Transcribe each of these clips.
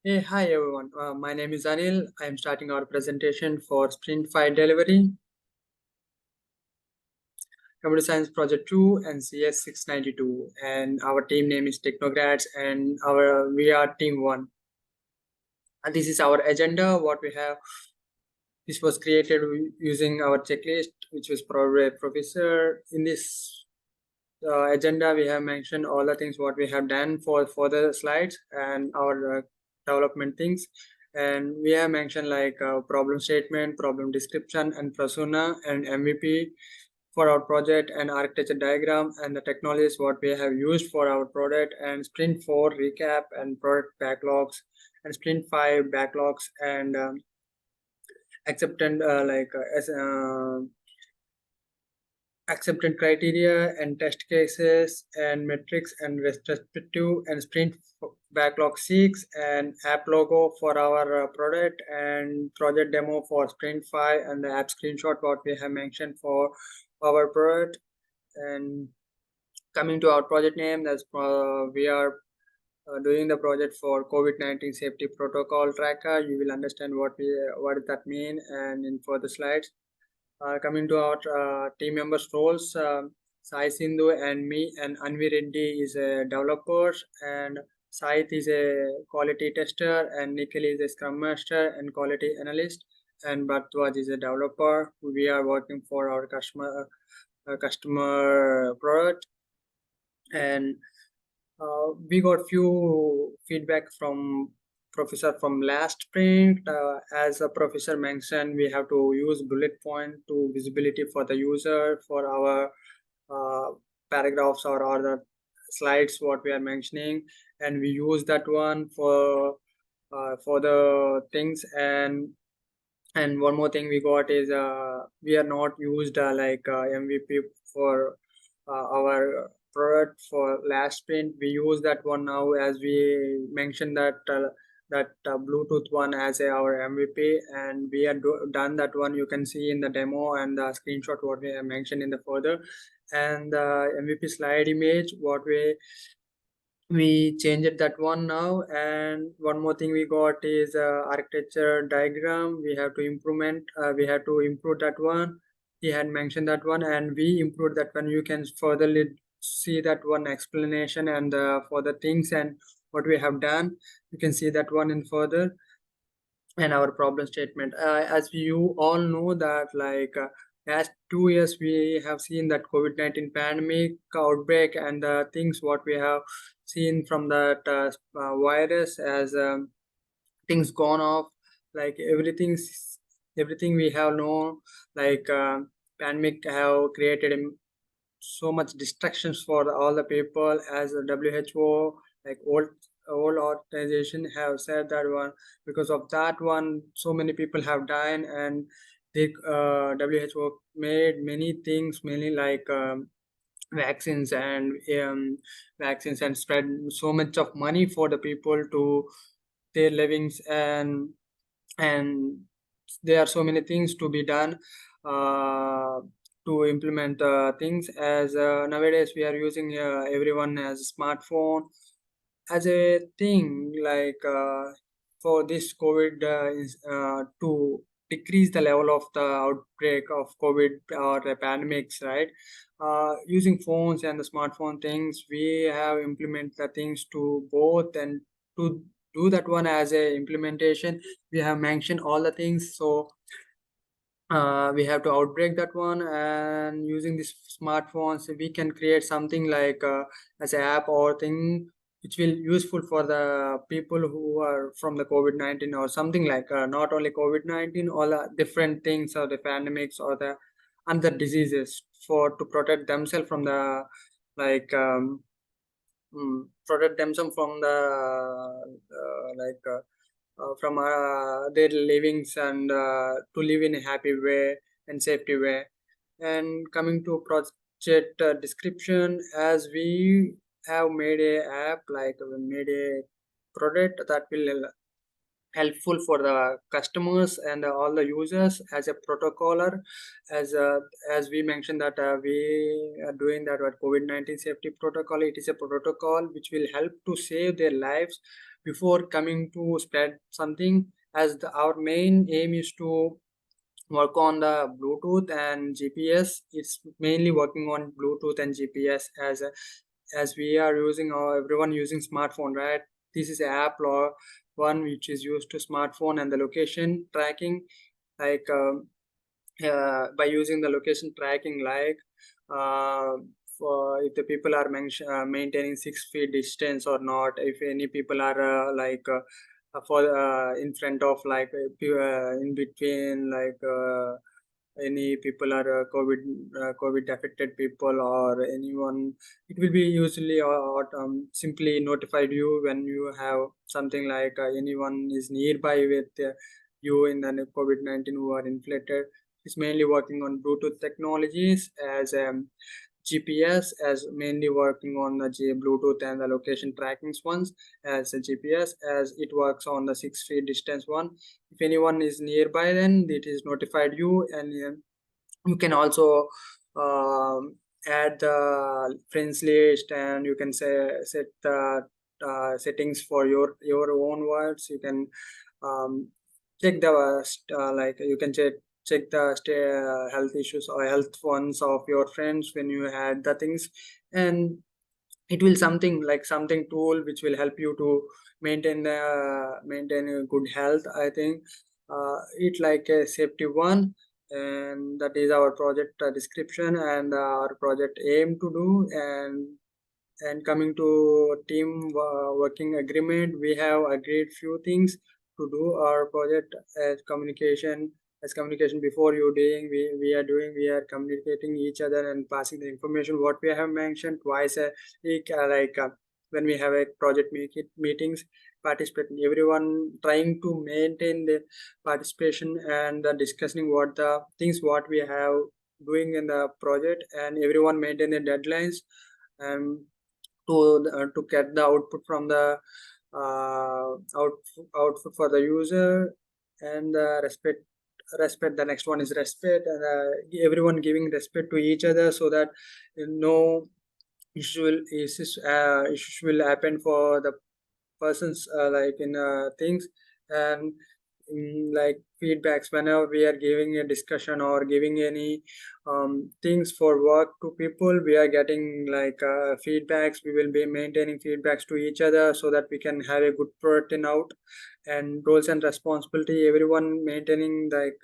Hey, hi everyone. My name is Anil. I am starting our presentation for Sprint 5 Delivery, Computer Science Project 2 and CS 692. And our team name is Technocrats and we are Team 1. And this is our agenda, what we have. This was created using our checklist, which was provided by Professor. In this agenda, we have mentioned all the things what we have done for the slides and our development things. And we have mentioned like problem statement, problem description, and persona and MVP for our project and architecture diagram and the technologies what we have used for our product and sprint 4 recap and product backlogs and sprint 5 backlogs and acceptance as acceptance criteria and test cases and metrics and retrospective and sprint backlog 6 and app logo for our product and project demo for sprint 5 and the app screenshot what we have mentioned for our product. And coming to our project name, that's we are doing the project for COVID-19 safety protocol tracker. You will understand what does that mean and in further slides. Coming to our team members roles, Sai Sindhu and me and Anvi Reddy is a developer and Saith is a quality tester and Nikhil is a scrum master and quality analyst and Bharadwaj is a developer. We are working for our customer product. And we got few feedback from professor from last sprint. As a professor mentioned, we have to use bullet point to visibility for the user for our paragraphs or the slides what we are mentioning, and we use that one for the things. And one more thing we got is we are not used MVP for our product for last sprint. We use that one now as we mentioned that Bluetooth one as our MVP, and we are done that one. You can see in the demo and the screenshot what we have mentioned in the further, and the MVP slide image what we changed that one now. And one more thing we got is architecture diagram. We have to improve that one. He had mentioned that one and we improved that one. You can further see that one explanation and for the things and what we have done. You can see that one in further. And our problem statement, as you all know that last 2 years we have seen that COVID-19 pandemic outbreak and the things what we have seen from that virus as things gone off, like everything we have known, like pandemic have created so much distractions for all the people. As a WHO, like all organization have said that one, because of that one so many people have died. And the WHO made many things, many like vaccines and spread so much of money for the people to their livings. And there are so many things to be done uh, to implement things. As nowadays we are using everyone as a smartphone as a thing, like for this COVID to decrease the level of the outbreak of COVID or the pandemics, right? Using phones and the smartphone things, we have implement the things to both. And to do that one as a implementation, we have mentioned all the things. So we have to outbreak that one, and using these smartphones we can create something like as an app or thing which will useful for the people who are from the COVID-19 or something like not only COVID-19, all the different things or the pandemics or the other diseases, for to protect themselves from the like protect themselves from the from their livings and to live in a happy way and safety way. And coming to project description, as we have made a app, like we made a product that will helpful for the customers and all the users as a protocoler. As we mentioned that we are doing that what COVID-19 safety protocol, it is a protocol which will help to save their lives before coming to spread something, as our main aim is to work on the Bluetooth and GPS. It's mainly working on Bluetooth and GPS as we are using everyone using smartphone, right? This is a app or one which is used to smartphone and the location tracking, like by using the location tracking, like for if the people are maintaining 6 feet distance or not, if any people are for in front of like in between, like any people are COVID affected people or anyone, it will be usually simply notified you when you have something like anyone is nearby with you in the COVID-19 who are infected. It's mainly working on Bluetooth technologies, as GPS as mainly working on the Bluetooth and the location trackings ones as a GPS, as it works on the 6 feet distance one. If anyone is nearby, then it is notified you, and you can also add the friends list, and you can set the settings for your own words. You can um, check the like you can check the health issues or health ones of your friends when you had the things, and it will something like something tool which will help you to maintain a good health, I think. It like a safety one, and that is our project description and our project aim to do. And coming to team working agreement, we have agreed few things to do our project as communication before you doing, we are communicating each other and passing the information what we have mentioned twice a week, when we have a project meetings, participate everyone trying to maintain the participation and discussing what the things what we have doing in the project, and everyone maintain the deadlines, and to get the output from the output for the user, and respect. The next one is respect, and everyone giving respect to each other, so that no issues will happen for the persons like in things. And like feedbacks, whenever we are giving a discussion or giving any things for work to people, we are getting like feedbacks. We will be maintaining feedbacks to each other so that we can have a good product in out. And roles and responsibility, everyone maintaining like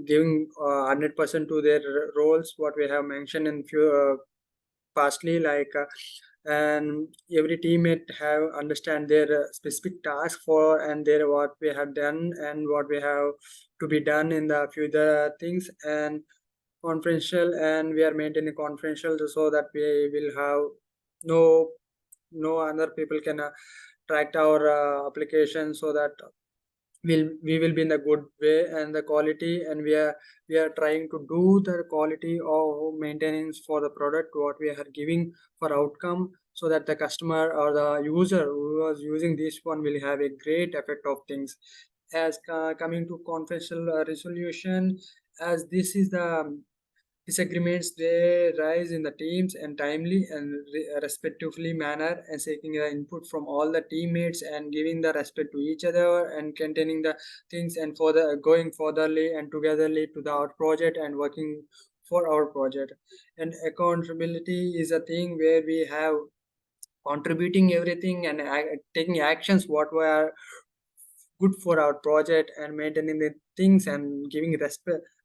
giving 100% to their roles, what we have mentioned in few pastly, like and every teammate have understand their specific task for and their what we have done and what we have to be done in the future things, and confidential, and we are maintaining confidential so that we will have no other people can track our application, so that we will be in the good way and the quality, and we are trying to do the quality of maintenance for the product what we are giving for outcome, so that the customer or the user who was using this one will have a great effect of things. As coming to confidential resolution, as this is the disagreements, they rise in the teams and timely and respectively manner, and seeking the input from all the teammates and giving the respect to each other and containing the things, and for the going furtherly and togetherly to the our project and working for our project. And accountability is a thing where we have contributing everything and taking actions what were good for our project, and maintaining the things and giving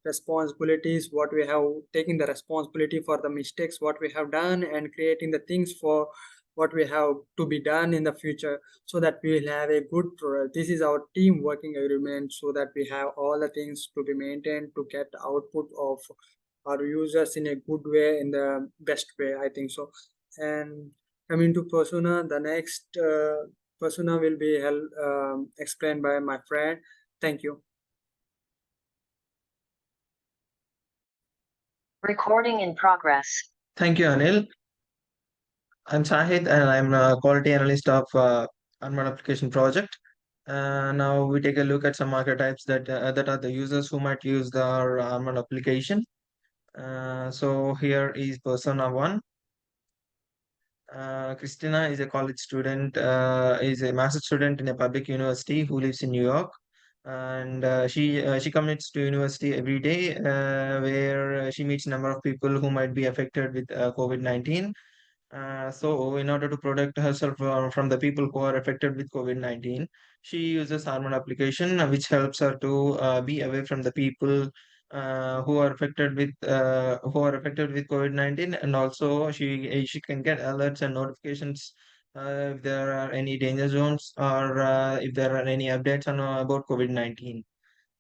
responsibilities what we have taken the responsibility for the mistakes what we have done, and creating the things for what we have to be done in the future, so that we will have a good product. This is our team working agreement, so that we have all the things to be maintained to get output of our users in a good way, in the best way, I think so. And coming to persona, the next persona will be explained by my friend. Thank you. Recording in progress. Thank you, Anil. I'm Sahid, and I'm a quality analyst of Unmanned Application Project. Now we take a look at some archetypes that are the users who might use our Unmanned application. So here is persona one. Christina is a college student, is a master's student in a public university who lives in New York, and she commutes to university every day, where she meets a number of people who might be affected with COVID-19. So, in order to protect herself from the people who are affected with COVID-19, she uses Harmon application, which helps her to be away from the people who are affected with COVID-19, and also she can get alerts and notifications if there are any danger zones or if there are any updates on about COVID-19.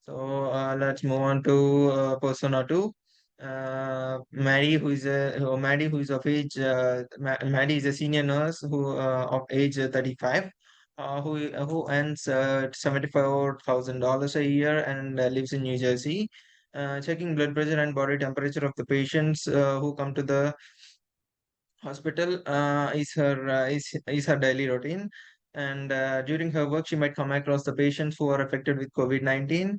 So let's move on to persona two. Maddie, who is of age. Maddie is a senior nurse who of age 35, who earns $74,000 a year and lives in New Jersey. Checking blood pressure and body temperature of the patients who come to the hospital is her daily routine, and during her work, she might come across the patients who are affected with COVID-19.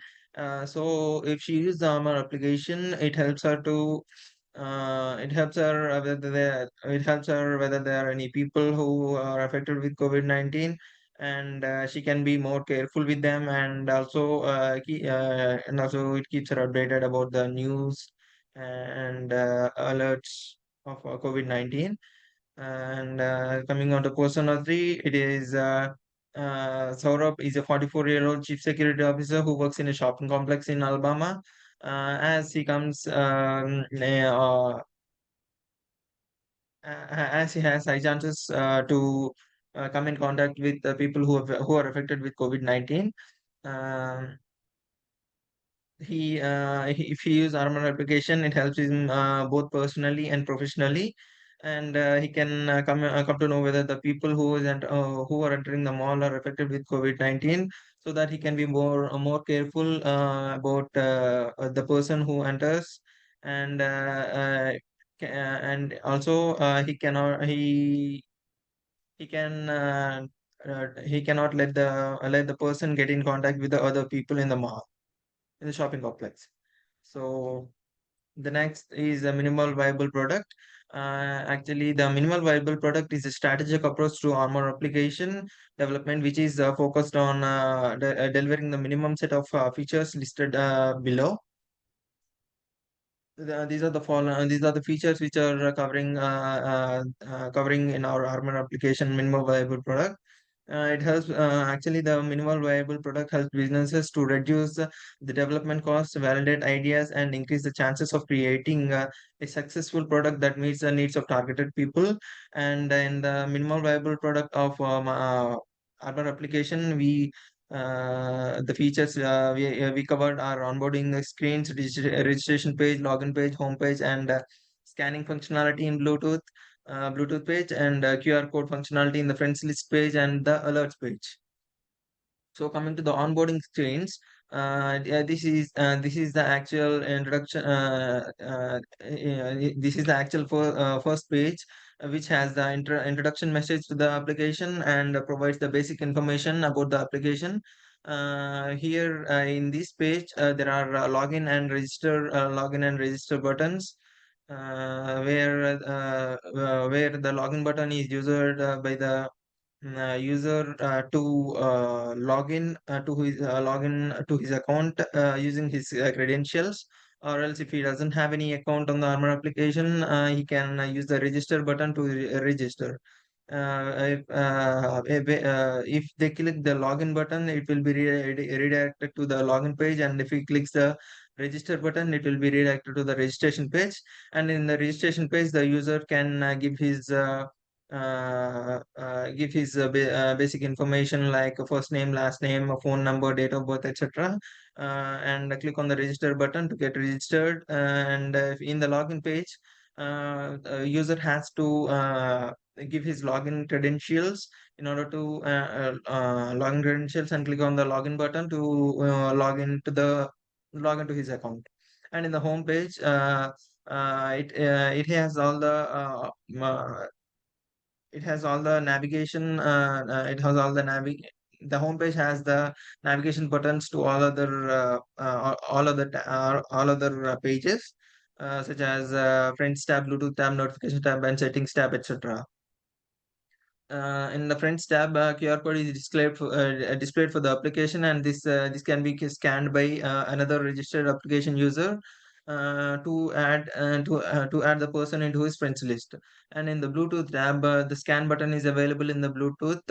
So, if she uses the Armor application, it helps her it helps her whether there are any people who are affected with COVID-19, and she can be more careful with them, and also it keeps her updated about the news and alerts of COVID-19. And coming on to Persona 3, it is Saurabh is a 44-year-old chief security officer who works in a shopping complex in Alabama. As he comes, as he has high chances to come in contact with the people who are affected with COVID-19. Um, if he use Armor application, it helps him both personally and professionally, and he can come to know whether the people who are entering the mall are affected with COVID-19, so that he can be more careful about the person who enters, and and also he can he cannot let the person get in contact with the other people in the mall, in the shopping complex. So the next is a minimal viable product. Actually, the minimal viable product is a strategic approach to armor application development, which is focused on delivering the minimum set of features listed below. These are the features which are covering in our armor application minimal viable product. It helps actually the minimal viable product helps businesses to reduce the development costs, validate ideas, and increase the chances of creating a successful product that meets the needs of targeted people. And in the minimal viable product of armor application, the features we covered are onboarding screens, registration page, login page, home page, and scanning functionality in Bluetooth page, and QR code functionality in the friends list page and the alerts page. So coming to the onboarding screens, yeah, this is the actual introduction. This is the actual first page, which has the introduction message to the application and provides the basic information about the application. Here in this page, there are login and register buttons, where the login button is used by the user to log in to his account using his credentials, or else if he doesn't have any account on the Armor application, he can use the register button to register. If they click the login button, it will be redirected to the login page, and if he clicks the register button, it will be redirected to the registration page. And in the registration page, the user can give his basic information like a first name, last name, a phone number, date of birth, etc. And click on the register button to get registered. And in the login page, the user has to give his login credentials in order to login credentials, and click on the login button to log into his account. And in the home page, it has all the navigation. It has all the navig. The homepage has the navigation buttons to all other pages, such as Friends tab, Bluetooth tab, Notification tab, and Settings tab, etc. In the Friends tab, QR code is displayed for the application, and this can be scanned by another registered application user to add the person into his friends list. And in the Bluetooth tab, the scan button is available in the Bluetooth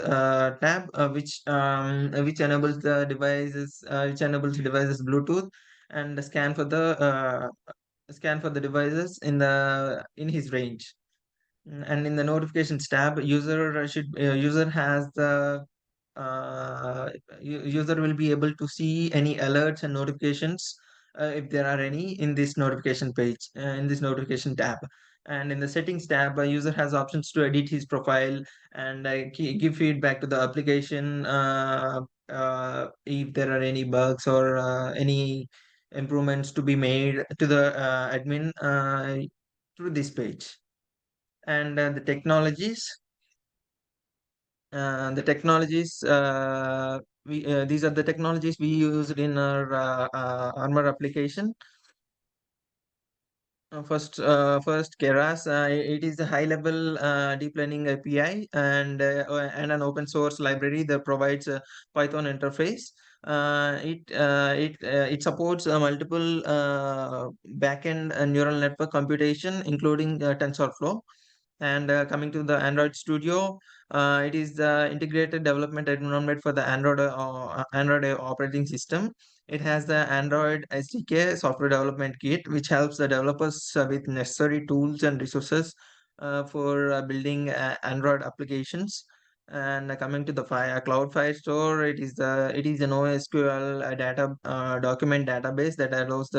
tab, which enables the devices Bluetooth, and scan for the devices in his range. And in the notifications tab, user has the user will be able to see any alerts and notifications if there are any in this notification page, in this notification tab. And in the settings tab, a user has options to edit his profile and give feedback to the application if there are any bugs or any improvements to be made to the admin through this page. And the technologies we these are the technologies we used in our Armor application. First, Keras. It is a high-level deep learning API and an open source library that provides a Python interface. It supports multiple backend neural network computation, including TensorFlow. And coming to the Android Studio, it is the integrated development environment for the Android operating system. It has the Android SDK software development kit, which helps the developers with necessary tools and resources for building Android applications. And coming to the Cloud Firestore, it is an NoSQL data document database that allows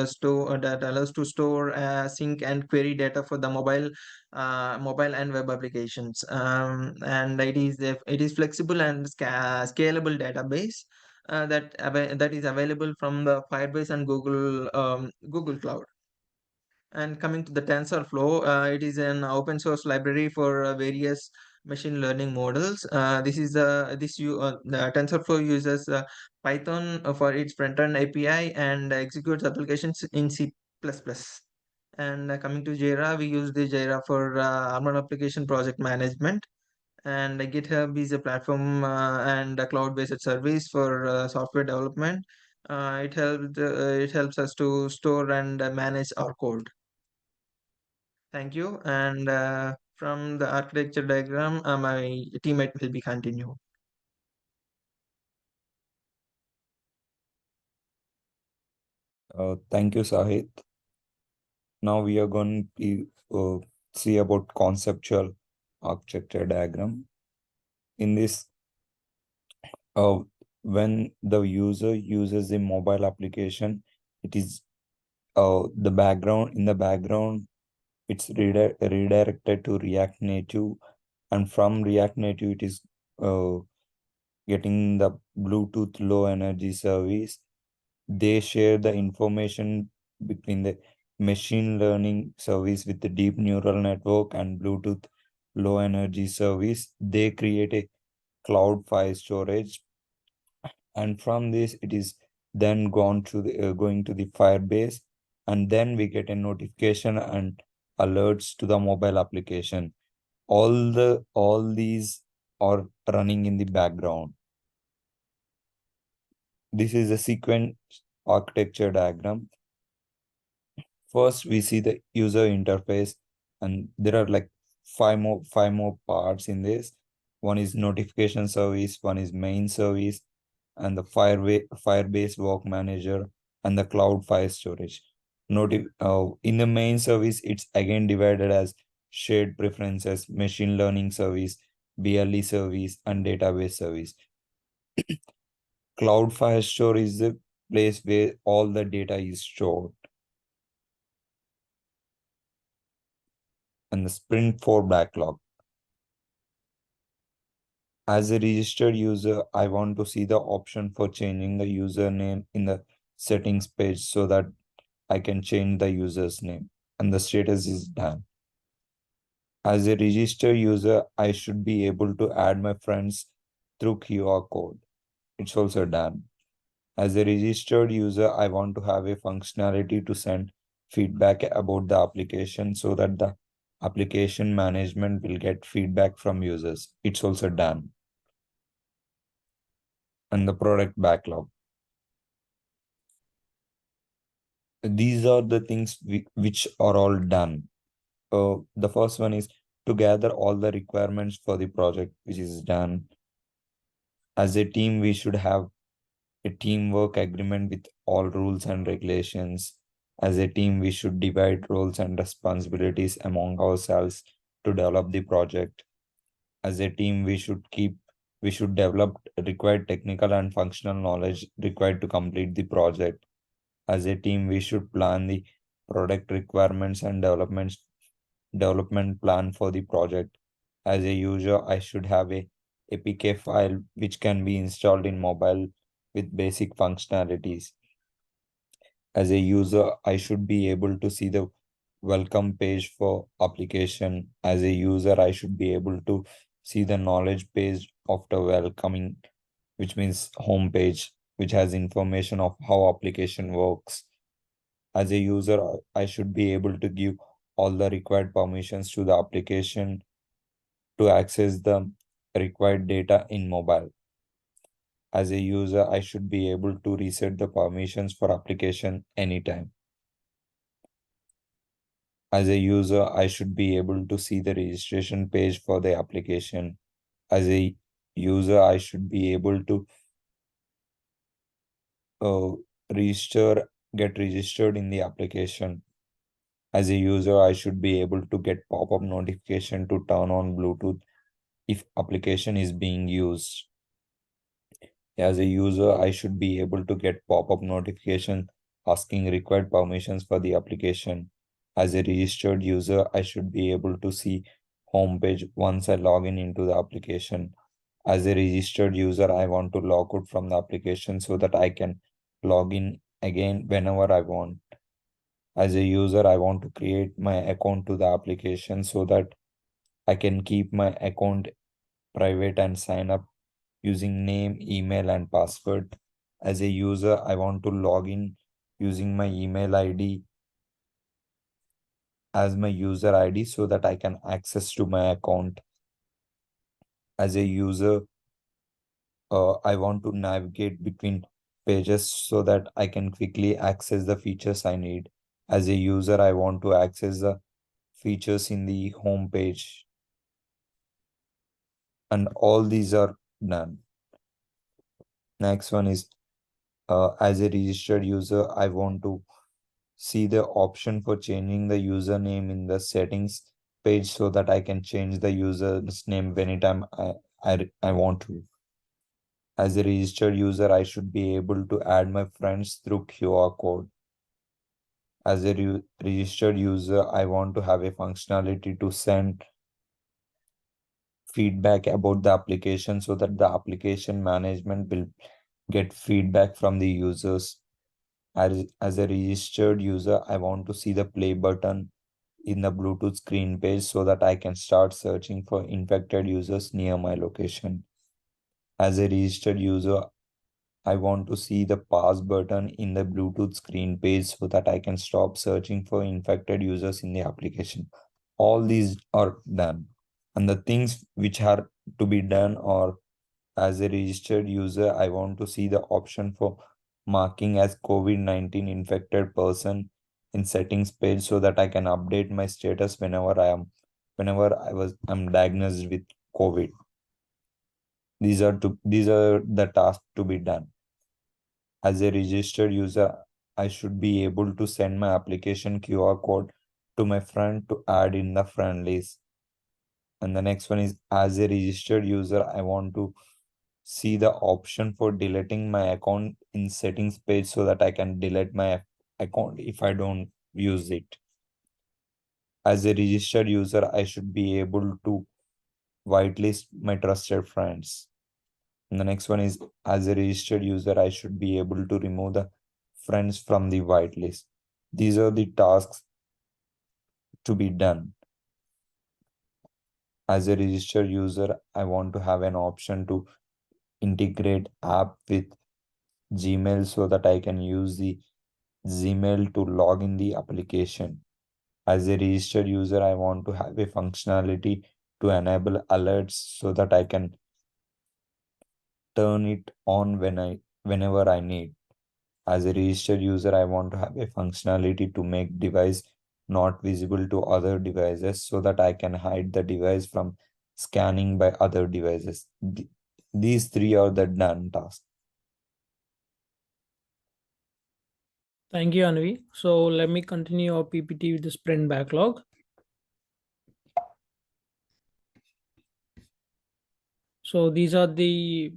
to store, sync, and query data for the mobile and web applications. And it is flexible and scalable database that is available from the Firebase and Google Cloud. And coming to the TensorFlow, it is an open source library for various machine learning models. The TensorFlow uses Python for its front-end API and executes applications in C++. And coming to Jira, we use the Jira for Armor application project management. And GitHub is a platform and a cloud-based service for software development. It helps us to store and manage our code. Thank you. And from the architecture diagram, my teammate will be continue. Thank you, Sahit. Now we are going to see about conceptual architecture diagram. In this, when the user uses a mobile application, it is the background, it's redirected to React Native, and from React Native, it is getting the Bluetooth low energy service. They share the information between the machine learning service with the deep neural network and Bluetooth low energy service. They create a cloud file storage, and from this it is then gone to the going to the Firebase, and then we get a notification and alerts to the mobile application. All these are running in the background. This is a sequence architecture diagram. First, we see the user interface, and there are like five more parts in this. One is notification service, one is main service, and the Firebase Work Manager, and the cloud file storage. In the main service, it's again divided as shared preferences, machine learning service, BLE service, and database service. Cloud file store is the place where all the data is stored. And the Sprint 4 backlog. As a registered user, I want to see the option for changing the username in the settings page so that I can change the user's name, and the status is done. As a registered user, I should be able to add my friends through QR code. It's also done. As a registered user, I want to have a functionality to send feedback about the application so that application management will get feedback from users. It's also done. And the product backlog. These are the things which are all done. The first one is to gather all the requirements for the project, which is done. As a team, we should have a teamwork agreement with all rules and regulations. As a team, we should divide roles and responsibilities among ourselves to develop the project. As a team, we should develop required technical and functional knowledge required to complete the project. As a team, we should plan the product requirements and development plan for the project. As a user, I should have a APK file which can be installed in mobile with basic functionalities. As a user, I should be able to see the welcome page for application. As a user, I should be able to see the knowledge page after welcoming, which means home page, which has information of how application works. As a user, I should be able to give all the required permissions to the application to access the required data in mobile. As a user, I should be able to reset the permissions for application anytime. As a user, I should be able to see the registration page for the application. As a user, I should be able to get registered in the application. As a user, I should be able to get pop-up notification to turn on Bluetooth if application is being used. As a user, I should be able to get pop-up notification asking required permissions for the application. As a registered user, I should be able to see homepage once I log in into the application. As a registered user, I want to log out from the application so that I can log in again whenever I want. As a user, I want to create my account to the application so that I can keep my account private and sign up using name, email, and password. As a user, I want to log in using my email ID as my user ID so that I can access to my account. As a user, I want to navigate between pages so that I can quickly access the features I need. As a user, I want to access the features in the home page. And all these are done. Next one is as a registered user, I want to see the option for changing the username in the settings page so that I can change the user's name anytime I want to. As a registered user, I should be able to add my friends through QR code. As a registered user, I want to have a functionality to send feedback about the application so that the application management will get feedback from the users. As a registered user, I want to see the play button in the Bluetooth screen page so that I can start searching for infected users near my location. As a registered user, I want to see the pause button in the Bluetooth screen page so that I can stop searching for infected users in the application. All these are done. And the things which are to be done are, as a registered user, I want to see the option for marking as COVID-19 infected person in settings page so that I can update my status whenever I'm diagnosed with COVID. These are the tasks to be done. As a registered user, I should be able to send my application QR code to my friend to add in the friend list. And the next one is, as a registered user, I want to see the option for deleting my account in settings page so that I can delete my account if I don't use it. As a registered user, I should be able to whitelist my trusted friends. And the next one is, as a registered user, I should be able to remove the friends from the whitelist. These are the tasks to be done. As a registered user, I want to have an option to integrate app with Gmail so that I can use the Gmail to log in the application. As a registered user, I want to have a functionality to enable alerts so that I can turn it on whenever I need. As a registered user, I want to have a functionality to make device not visible to other devices so that I can hide the device from scanning by other devices. These three are the done tasks. Thank you, Anvi. So let me continue our PPT with the sprint backlog. So these are the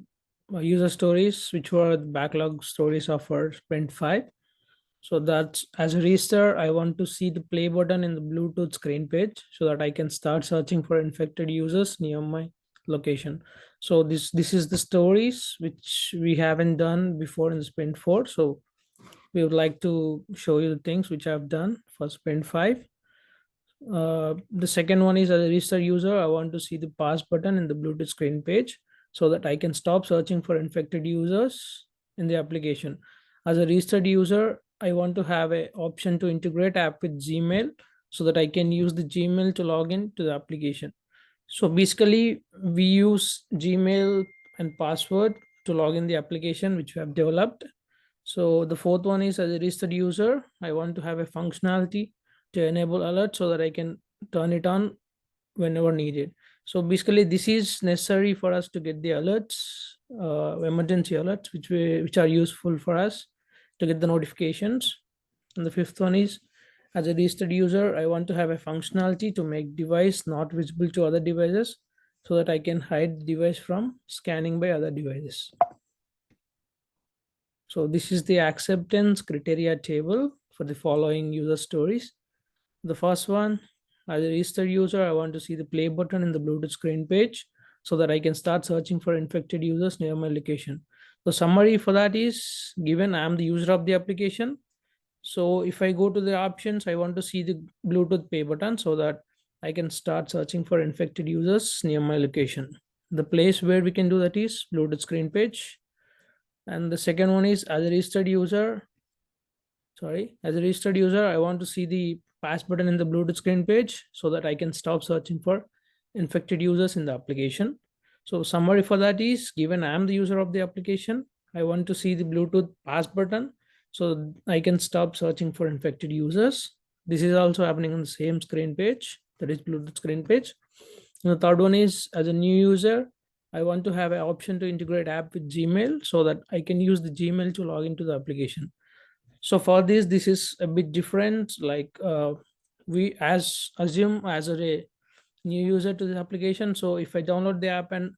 user stories, which were the backlog stories of our sprint 5. So that's, as a register, I want to see the play button in the Bluetooth screen page so that I can start searching for infected users near my location. So this is the stories which we haven't done before in the sprint 4. So we would like to show you the things which I've done for sprint 5. The second one is, as a registered user, I want to see the pass button in the Bluetooth screen page so that I can stop searching for infected users in the application. As a registered user, I want to have an option to integrate app with Gmail so that I can use the Gmail to log in to the application. So basically, we use Gmail and password to log in the application which we have developed. So the fourth one is, as a registered user, I want to have a functionality to enable alert so that I can turn it on whenever needed. So basically, this is necessary for us to get the alerts, emergency alerts, which are useful for us to get the notifications. And the fifth one is, as a registered user, I want to have a functionality to make device not visible to other devices so that I can hide the device from scanning by other devices. So this is the acceptance criteria table for the following user stories. The first one, as a registered user, I want to see the play button in the Bluetooth screen page so that I can start searching for infected users near my location. The summary for that is, given I am the user of the application, so if I go to the options, I want to see the Bluetooth play button so that I can start searching for infected users near my location. The place where we can do that is Bluetooth screen page. And the second one is, as a registered user, I want to see the pass button in the Bluetooth screen page so that I can stop searching for infected users in the application. So summary for that is, given I am the user of the application, I want to see the Bluetooth pass button so I can stop searching for infected users. This is also happening on the same screen page, that is Bluetooth screen page. And the third one is, as a new user, I want to have an option to integrate app with Gmail so that I can use the Gmail to log into the application. So for this is a bit different. Like we assume as a new user to the application. So if I download the app and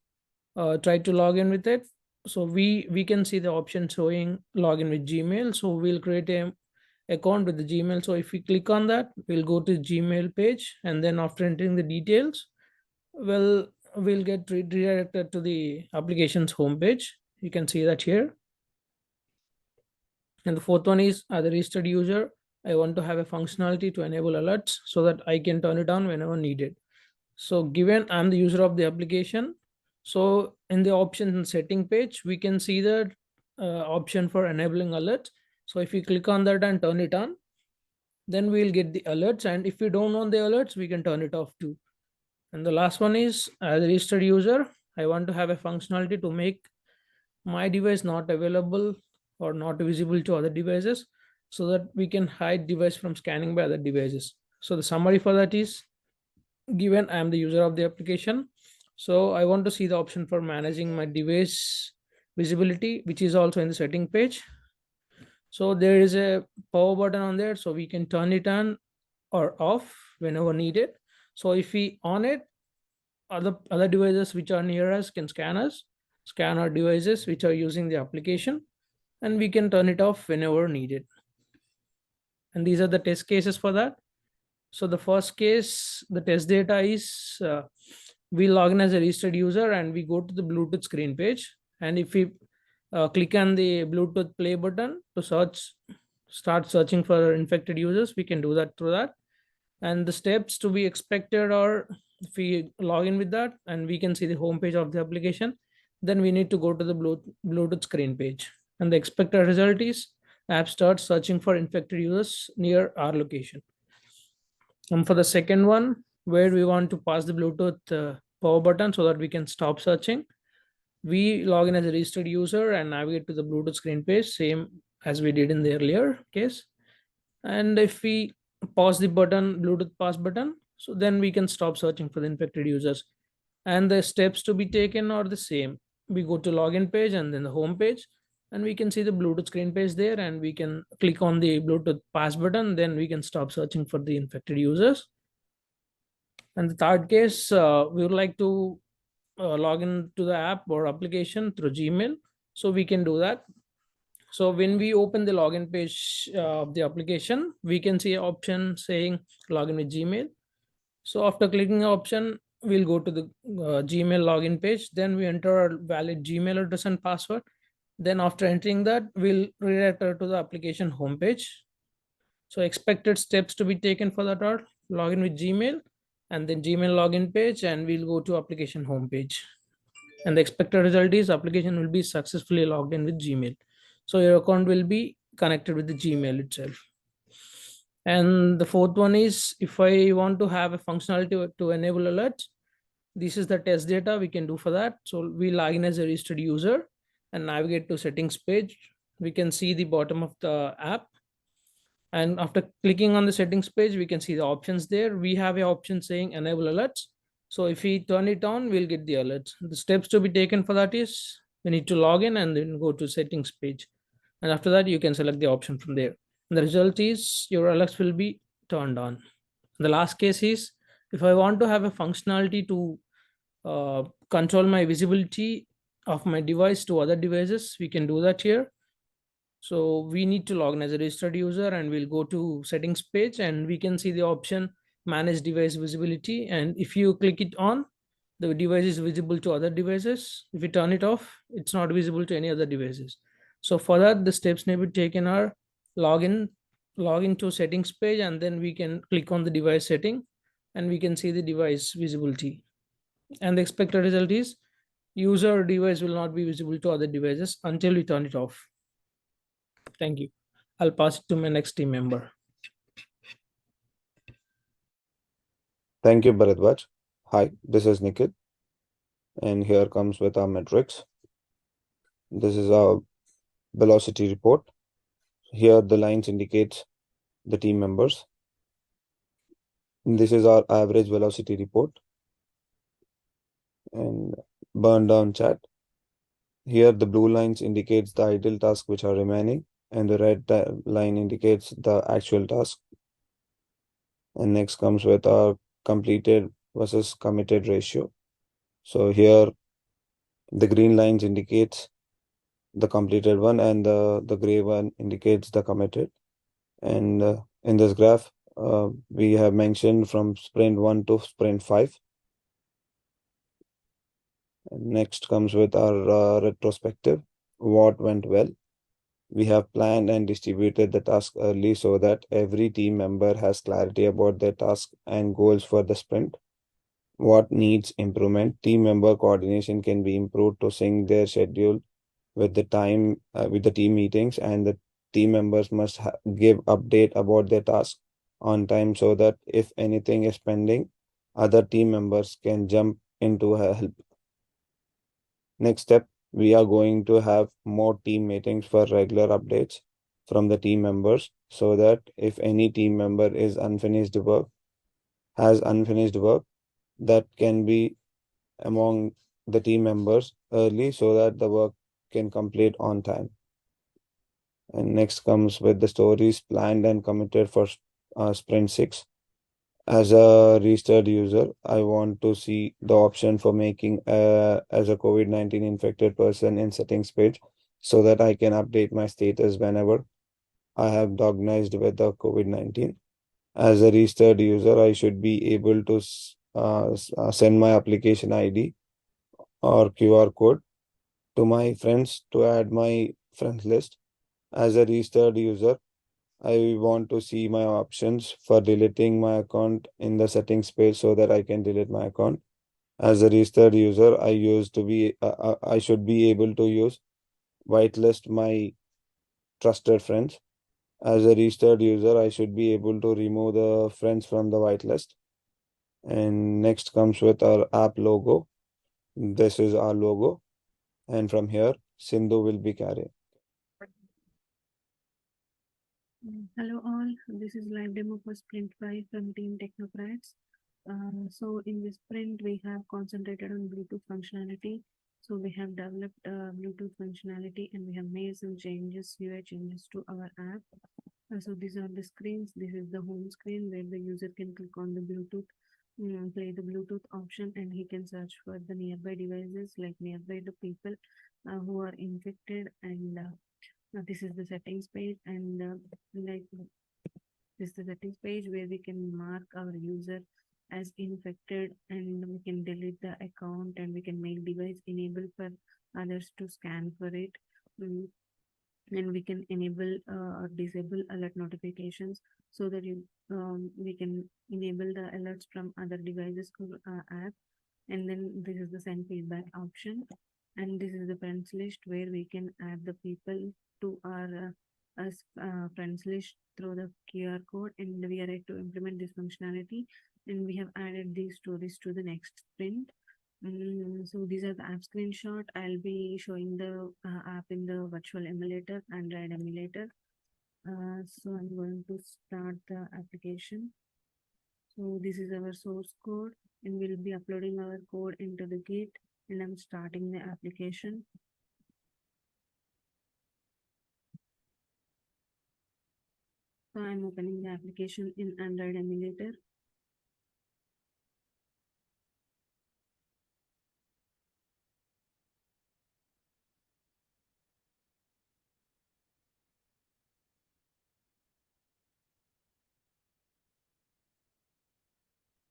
try to log in with it, so we can see the option showing login with Gmail. So we'll create a account with the Gmail. So if we click on that, we'll go to Gmail page, and then after entering the details, we'll get redirected to the application's homepage. You can see that here. And the fourth one is, as a registered user, I want to have a functionality to enable alerts so that I can turn it on whenever needed. So given I'm the user of the application, so in the options and setting page, we can see the option for enabling alerts. So if we click on that and turn it on, then we'll get the alerts. And if we don't want the alerts, we can turn it off too. And the last one is, as a registered user, I want to have a functionality to make my device not available or not visible to other devices so that we can hide device from scanning by other devices. So the summary for that is, given I am the user of the application, so I want to see the option for managing my device visibility, which is also in the setting page. So there is a power button on there, so we can turn it on or off whenever needed. So if we on it, other devices which are near us can scan our devices which are using the application, and we can turn it off whenever needed. And these are the test cases for that. So the first case, the test data is, we log in as a registered user and we go to the Bluetooth screen page. And if we click on the Bluetooth play button to start searching for infected users, we can do that through that. And the steps to be expected are, if we log in with that and we can see the home page of the application, then we need to go to the Bluetooth screen page. And the expected result is, app starts searching for infected users near our location. And for the second one, where we want to pass the Bluetooth power button so that we can stop searching, we log in as a registered user and navigate to the Bluetooth screen page, same as we did in the earlier case. And if we pause the button, Bluetooth pause button, so then we can stop searching for the infected users. And the steps to be taken are the same. We go to login page and then the home page, and we can see the Bluetooth screen page there, and we can click on the Bluetooth pass button, then we can stop searching for the infected users. And the third case, we would like to log into the app or application through Gmail, so we can do that. So when we open the login page of the application, we can see an option saying login with Gmail. So after clicking the option, we'll go to the Gmail login page. Then we enter our valid Gmail address and password. Then after entering that, we'll redirect her to the application homepage. So expected steps to be taken for that are login with Gmail and then Gmail login page, and we'll go to application homepage. And the expected result is application will be successfully logged in with Gmail. So your account will be connected with the Gmail itself. And the fourth one is, if I want to have a functionality to enable alerts, this is the test data we can do for that. So we log in as a registered user and navigate to settings page. We can see the bottom of the app. And after clicking on the settings page, we can see the options there. We have an option saying enable alerts. So if we turn it on, we'll get the alerts. The steps to be taken for that is we need to log in and then go to settings page. And after that, you can select the option from there. And the result is your alerts will be turned on. The last case is, if I want to have a functionality to control my visibility of my device to other devices, we can do that here. So we need to log in as a registered user, and we'll go to settings page, and we can see the option manage device visibility. And if you click it on, the device is visible to other devices. If you turn it off, it's not visible to any other devices. So for that, the steps need to be taken are log into settings page, and then we can click on the device setting, and we can see the device visibility. And the expected result is user device will not be visible to other devices until we turn it off. Thank you. I'll pass it to my next team member. Thank you, Bharadwaj. Hi, this is Nikhil. And here comes with our metrics. This is our velocity report. Here the lines indicates the team members. This is our average velocity report. And burn down chat. Here the blue lines indicates the idle tasks which are remaining, and the red line indicates the actual task. And next comes with our completed versus committed ratio. So here the green lines indicates the completed one, and the gray one indicates the committed. And in this graph, we have mentioned from sprint 1 to sprint 5. And next comes with our retrospective, what went well. We have planned and distributed the task early so that every team member has clarity about their task and goals for the sprint. What needs improvement? Team member coordination can be improved to sync their schedule with the time with the team meetings, and the team members must give update about their task on time so that if anything is pending, other team members can jump in to help. Next step, we are going to have more team meetings for regular updates from the team members so that if any team member has unfinished work, that can be among the team members early so that the work can complete on time. And next comes with the stories planned and committed for sprint 6. As a registered user, I want to see the option for making as a COVID-19 infected person in settings page so that I can update my status whenever I have diagnosed with the COVID-19. As a registered user, I should be able to send my application ID or QR code to my friends to add my friends list. As a registered user, I want to see my options for deleting my account in the settings page so that I can delete my account. As a registered user, I should be able to use whitelist my trusted friends. As a registered user, I should be able to remove the friends from the whitelist. And next comes with our app logo. This is our logo. And from here, Sindhu will be carrying. Hello all, this is live demo for sprint 5 from Team Technocrats. So in this sprint, we have concentrated on Bluetooth functionality. So we have developed Bluetooth functionality and we have made some changes, UI changes to our app. So these are the screens. This is the home screen where the user can click on the Bluetooth, play the Bluetooth option, and he can search for the nearby devices, like nearby the people who are infected. And this is the settings page, and like this is the settings page where we can mark our user as infected, and we can delete the account, and we can make device enable for others to scan for it. And we can enable or disable alert notifications so that we can enable the alerts from other devices or app. And then this is the send feedback option, and this is the friends list where we can add the people to our friends list through the QR code, and we are ready to implement this functionality, and we have added these stories to the next sprint. So these are the app screenshot. I'll be showing the app in the virtual emulator, Android emulator. So I'm going to start the application. So this is our source code, and we'll be uploading our code into the Git, and I'm starting the application. So I'm opening the application in Android emulator.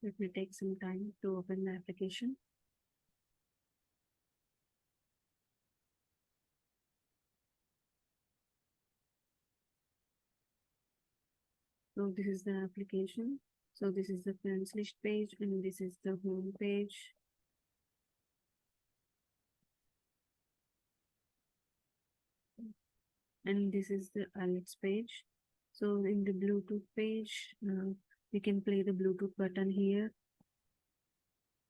Let me take some time to open the application. So this is the application. So this is the friends list page, and this is the home page. And this is the alerts page. So in the Bluetooth page, we can play the Bluetooth button here,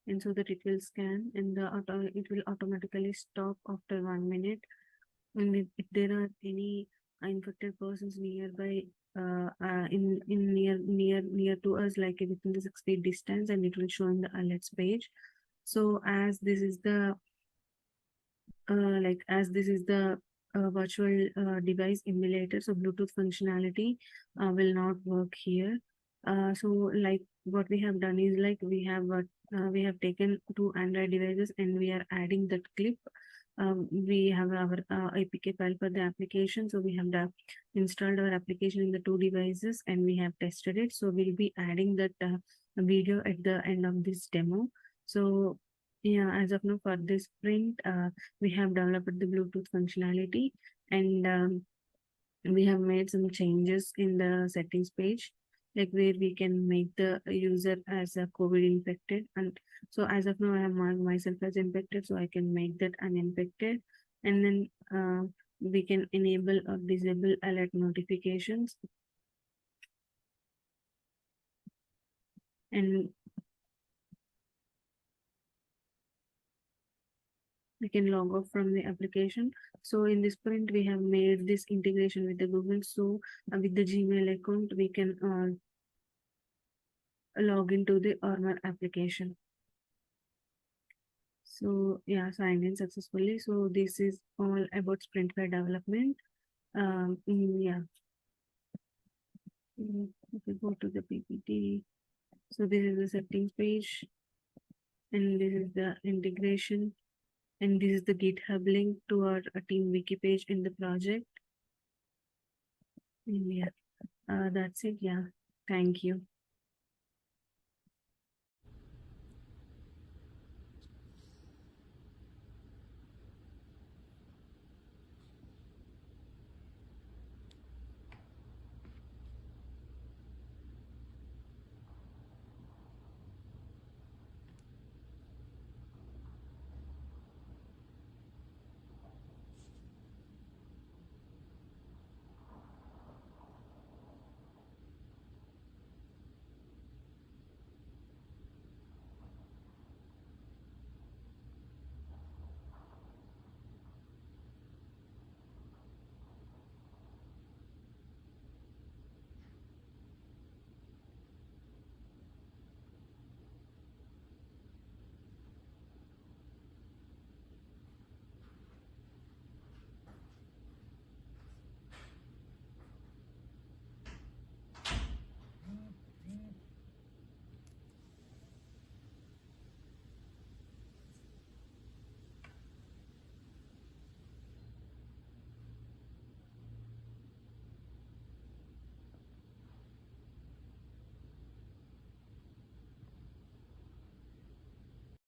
and so that it will scan, and it will automatically stop after 1 minute. And if there are any infected persons nearby, in near to us, like within the 6 feet distance, and it will show in the alerts page. So as this is the virtual device emulator, so Bluetooth functionality will not work here. So like what we have done is, like we have taken 2 Android devices, and we are adding that clip. We have our APK file for the application, so we have installed our application in the 2 devices, and we have tested it. So we'll be adding that video at the end of this demo. So yeah, as of now for this sprint, we have developed the Bluetooth functionality, and we have made some changes in the settings page, like where we can make the user as a COVID infected. And so as of now, I have marked myself as infected, so I can make that uninfected. And then we can enable or disable alert notifications. And we can log off from the application. So in this sprint, we have made this integration with the Google. So with the Gmail account, we can log into the Armor application. So yeah, signed in successfully. So this is all about sprint 5 development. Yeah. If we go to the PPT, so this is the settings page, and this is the integration, and this is the GitHub link to our team wiki page in the project. And yeah, that's it. Yeah, thank you.